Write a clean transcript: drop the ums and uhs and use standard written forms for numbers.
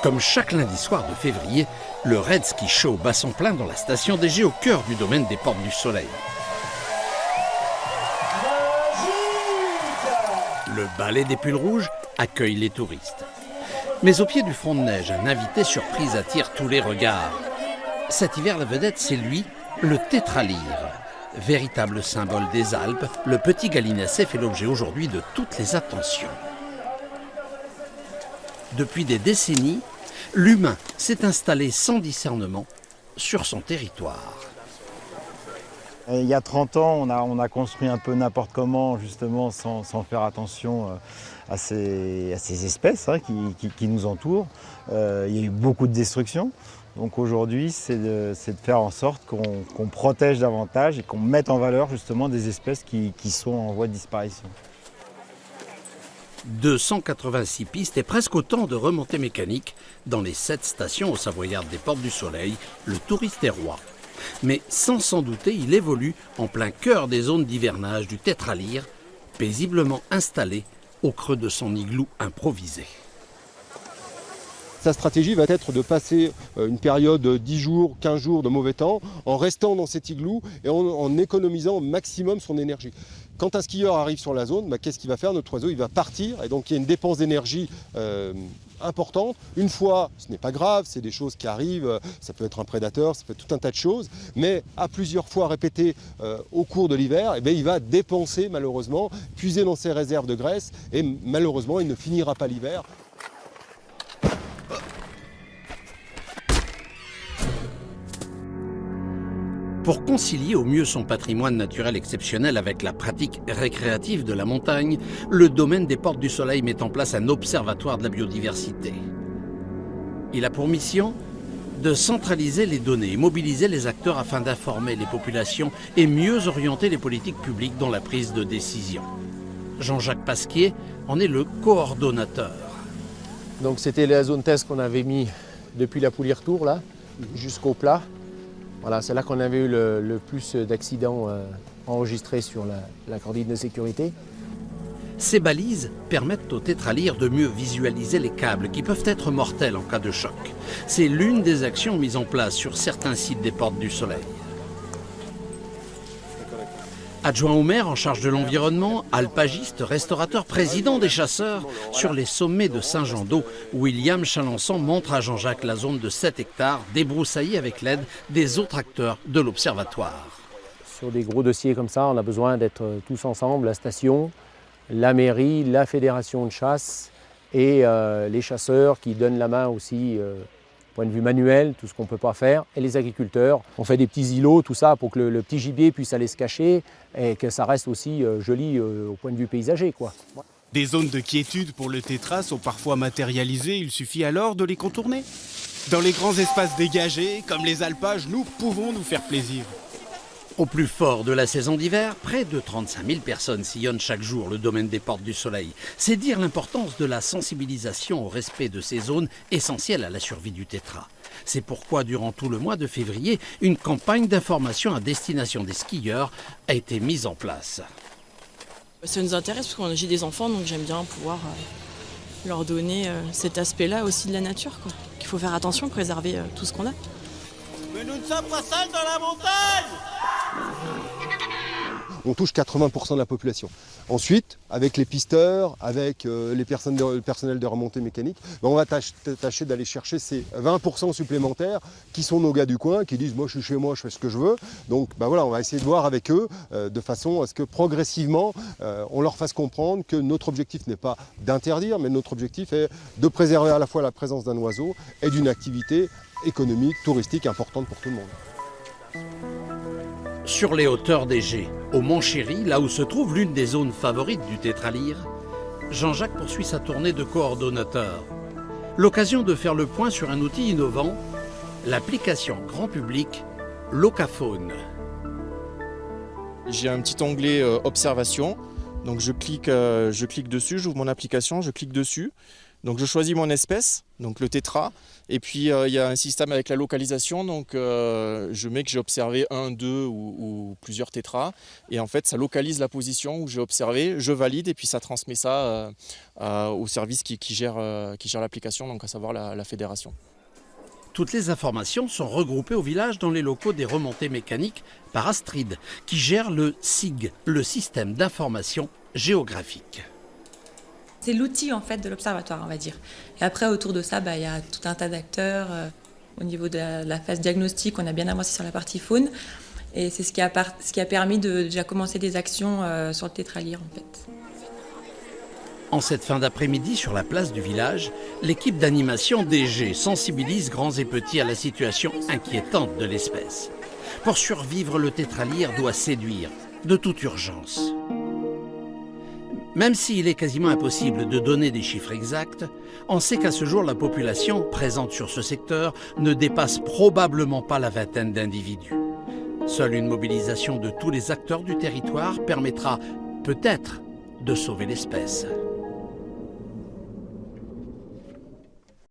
Comme chaque lundi soir de février, le Red Ski Show bat son plein dans la station des G au cœur du domaine des Portes du Soleil. Le ballet des pulls rouges accueille les touristes. Mais au pied du front de neige, un invité surprise attire tous les regards. Cet hiver, la vedette, c'est lui, le tétralyre. Véritable symbole des Alpes, le petit gallinacé fait l'objet aujourd'hui de toutes les attentions. Depuis des décennies, l'humain s'est installé sans discernement sur son territoire. Il y a 30 ans, on a construit un peu n'importe comment, justement, sans faire attention à ces espèces qui nous entourent. Il y a eu beaucoup de destruction. Donc aujourd'hui, c'est de faire en sorte qu'on protège davantage et qu'on mette en valeur justement des espèces qui sont en voie de disparition. 286 pistes et presque autant de remontées mécaniques dans les 7 stations aux Savoyardes des Portes du Soleil, le touriste est roi. Mais sans s'en douter, il évolue en plein cœur des zones d'hivernage du tétralyre, paisiblement installé au creux de son igloo improvisé. Sa stratégie va être de passer une période de 10 jours, 15 jours de mauvais temps en restant dans cet igloo et en économisant au maximum son énergie. Quand un skieur arrive sur la zone, qu'est-ce qu'il va faire? Notre oiseau, il va partir et donc il y a une dépense d'énergie importante. Une fois, ce n'est pas grave, c'est des choses qui arrivent, ça peut être un prédateur, ça peut être tout un tas de choses, mais à plusieurs fois répétées au cours de l'hiver, il va dépenser malheureusement, puiser dans ses réserves de graisse et malheureusement, il ne finira pas l'hiver. Pour concilier au mieux son patrimoine naturel exceptionnel avec la pratique récréative de la montagne, le domaine des Portes du Soleil met en place un observatoire de la biodiversité. Il a pour mission de centraliser les données et mobiliser les acteurs afin d'informer les populations et mieux orienter les politiques publiques dans la prise de décision. Jean-Jacques Pasquier en est le coordonnateur. Donc c'était la zone test qu'on avait mis depuis la Pouilly-Retour là, jusqu'au plat. Voilà, c'est là qu'on avait eu le plus d'accidents enregistrés sur la cordille de sécurité. Ces balises permettent aux tétralyres de mieux visualiser les câbles qui peuvent être mortels en cas de choc. C'est l'une des actions mises en place sur certains sites des Portes du Soleil. Adjoint au maire en charge de l'environnement, alpagiste, restaurateur, président des chasseurs, sur les sommets de Saint-Jean-d'Eau, William Chalençon montre à Jean-Jacques la zone de 7 hectares débroussaillée avec l'aide des autres acteurs de l'observatoire. Sur des gros dossiers comme ça, on a besoin d'être tous ensemble, la station, la mairie, la fédération de chasse et les chasseurs qui donnent la main aussi point de vue manuel, tout ce qu'on ne peut pas faire, et les agriculteurs. On fait des petits îlots, tout ça, pour que le petit gibier puisse aller se cacher et que ça reste aussi joli au point de vue paysager, quoi. Des zones de quiétude pour le tétras sont parfois matérialisées, il suffit alors de les contourner. Dans les grands espaces dégagés, comme les alpages, nous pouvons nous faire plaisir. Au plus fort de la saison d'hiver, près de 35 000 personnes sillonnent chaque jour le domaine des Portes du Soleil. C'est dire l'importance de la sensibilisation au respect de ces zones essentielles à la survie du tétras. C'est pourquoi, durant tout le mois de février, une campagne d'information à destination des skieurs a été mise en place. Ça nous intéresse parce que j'ai des enfants, donc j'aime bien pouvoir leur donner cet aspect-là aussi de la nature, quoi. Qu'il faut faire attention, préserver tout ce qu'on a. Mais nous ne sommes pas seuls dans la montagne! On touche 80% de la population. Ensuite, avec les pisteurs, avec le personnel de remontée mécanique, on va tâcher d'aller chercher ces 20% supplémentaires qui sont nos gars du coin, qui disent « moi je suis chez moi, je fais ce que je veux ». Donc voilà, on va essayer de voir avec eux de façon à ce que progressivement, on leur fasse comprendre que notre objectif n'est pas d'interdire, mais notre objectif est de préserver à la fois la présence d'un oiseau et d'une activité économique, touristique importante pour tout le monde. Sur les hauteurs des G, au Mont Chéry, là où se trouve l'une des zones favorites du tétralyre, Jean-Jacques poursuit sa tournée de coordonnateur. L'occasion de faire le point sur un outil innovant, l'application grand public Locafaune. J'ai un petit onglet observation, donc je clique dessus, j'ouvre mon application, je clique dessus. Donc je choisis mon espèce, donc le tétra, et puis il y a un système avec la localisation, donc je mets que j'ai observé 1, 2 ou plusieurs tétras, et en fait ça localise la position où j'ai observé, je valide, et puis ça transmet ça au service qui gère l'application, donc à savoir la fédération. Toutes les informations sont regroupées au village dans les locaux des remontées mécaniques par Astrid, qui gère le SIG, le système d'information géographique. C'est l'outil en fait de l'observatoire, on va dire. Et après, autour de ça, il y a tout un tas d'acteurs. Au niveau de la phase diagnostique, on a bien avancé sur la partie faune. Et c'est ce qui a permis de déjà commencer des actions sur le tétralyre en fait. En cette fin d'après-midi, sur la place du village, l'équipe d'animation DG sensibilise grands et petits à la situation inquiétante de l'espèce. Pour survivre, le tétralyre doit séduire, de toute urgence. Même s'il est quasiment impossible de donner des chiffres exacts, on sait qu'à ce jour, la population présente sur ce secteur ne dépasse probablement pas la vingtaine d'individus. Seule une mobilisation de tous les acteurs du territoire permettra peut-être de sauver l'espèce.